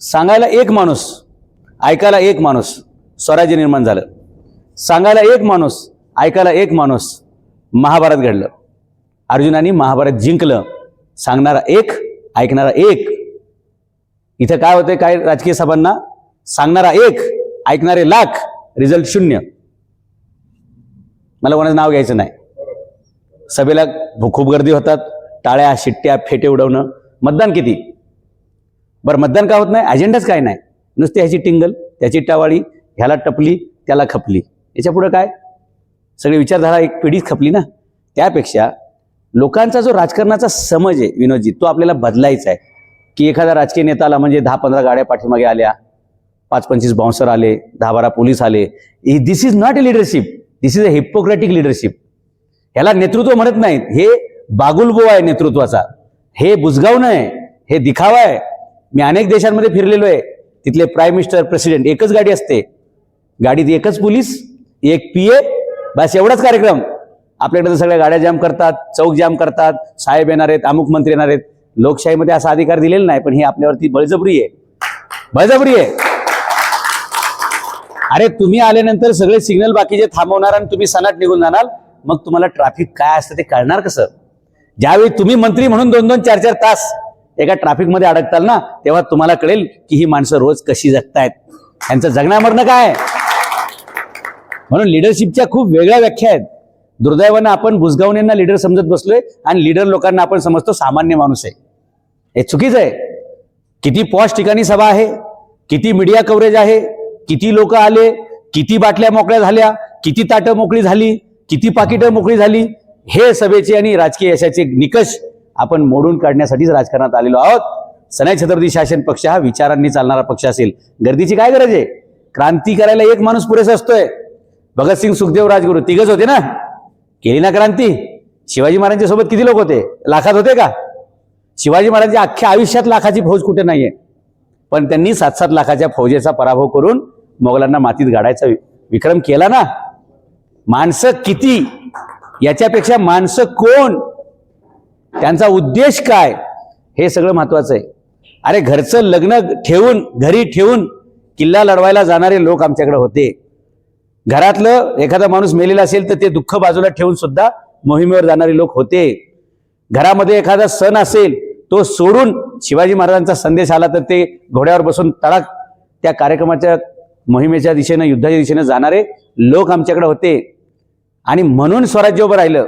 सांगायला एक माणूस, ऐकायला एक माणूस, स्वराज्य निर्माण झालं. सांगायला एक माणूस, ऐकायला एक माणूस, महाभारत घडलं. अर्जुनाने महाभारत जिंकलं. सांगणारा एक, ऐकणारा एक. इथं काय होतंय काय राजकीय सभांना? सांगणारा एक, ऐकणारे लाख, रिझल्ट शून्य. मला कोणाचं नाव घ्यायचं नाही. सभेला खूप गर्दी होतात, टाळ्या, शिट्ट्या, फेटे उडवणं. मतदान किती? बरं, मतदान का होत नाही? अजेंडाच काय नाही. नुसते ह्याची टिंगल, त्याची टावाळी, ह्याला टपली, त्याला खपली. याच्या पुढे काय? सगळी विचारधारा एक पिढीच खपली ना. त्यापेक्षा लोकांचा जो राजकारणाचा समज आहे विनोदजी, तो आपल्याला बदलायचा आहे. की एखादा राजकीय नेता आला म्हणजे 10-15 गाड्या पाठीमागे आल्या, 5-25 बाउन्सर आले, 10-12 पोलीस आले. This is not a leadership, this is a hippocratic leadership. ह्याला नेतृत्व म्हणत नाहीत. हे बागुलबो आहे नेतृत्वाचा. हे बुजगाव नाही, हे दिखावा आहे. मी अनेक देशांमध्ये फिरलेलो आहे. तिथले प्राईम मिनिस्टर, प्रेसिडेंट, एकच गाडी असते. गाडीत एकच पोलीस, एक PA, बस एवढाच कार्यक्रम. आपल्याकडे सगळ्या गाड्या जाम करतात, चौक जाम करतात, साहेब येणार आहेत, अमुक मंत्री येणार आहेत. लोकशाहीमध्ये असा अधिकार दिलेला नाही, पण ही आपल्यावरती बळजबरी आहे. बळजबरी आहे. अरे तुम्ही आल्यानंतर सगळे सिग्नल बाकीचे थांबवणार आणि तुम्ही सनाट निघून जाणार. मग तुम्हाला ट्रॅफिक काय असतं ते कळणार कसं? ज्यावेळी तुम्ही मंत्री म्हणून 2-2, 4-4 तास एका ट्रॅफिकमध्ये अडकताल ना, तेव्हा तुम्हाला कळेल की ही माणसं रोज कशी जगतायत, यांचं जगण्यामरणं काय. म्हणून लिडरशिपच्या खूप वेगळ्या व्याख्या आहेत. दुर्दैवानं आपण बुजगावण्यांना लीडर समजत बसलोय आणि लीडर लोकांना आपण समजतो सामान्य माणूस आहे. हे चुकीचं आहे. किती पॉश ठिकाणी सभा आहे, किती मीडिया कव्हरेज आहे, किती लोक आले, किती बाटल्या मोकळ्या झाल्या, किती ताटं मोकळी झाली, किती पाकिटं मोकळी झाली, हे सभेचे आणि राजकीय यशाचे निकष आपण मोडून काढण्यासाठीच राजकारणात आलेलो आहोत. सनाई छत्रपती शासन पक्ष हा विचारांनी चालणारा पक्ष असेल. गर्दीची काय गरज आहे? क्रांती करायला एक माणूस पुरेसा असतोय. भगतसिंग, सुखदेव, राजगुरू तिघच होते ना. केली ना क्रांती. शिवाजी महाराजांच्या सोबत किती लोक होते? लाखात होते का? शिवाजी महाराजांच्या अख्ख्या आयुष्यात लाखाची फौज कुठे नाहीये, पण त्यांनी 7-7 लाखाच्या फौजेचा पराभव करून मोगलांना मातीत गाडायचा विक्रम केला ना. माणसं किती, याच्यापेक्षा माणसं कोण, त्यांचा उद्देश काय, हे सगळं महत्वाचं आहे. अरे घरचं लग्न ठेवून, घरी ठेवून किल्ला लढवायला जाणारे लोक आमच्याकडे होते. घरातलं एखादा माणूस मेलेला असेल तर ते दुःख बाजूला ठेवून सुद्धा मोहिमेवर जाणारे लोक होते. घरामध्ये एखादा सण असेल तो सोडून शिवाजी महाराजांचा संदेश आला तर ते घोड्यावर बसून तडाक त्या कार्यक्रमाच्या, मोहिमेच्या दिशेनं, युद्धाच्या दिशेनं जाणारे लोक आमच्याकडे होते. आणि म्हणून स्वराज्य उभं राहिलं.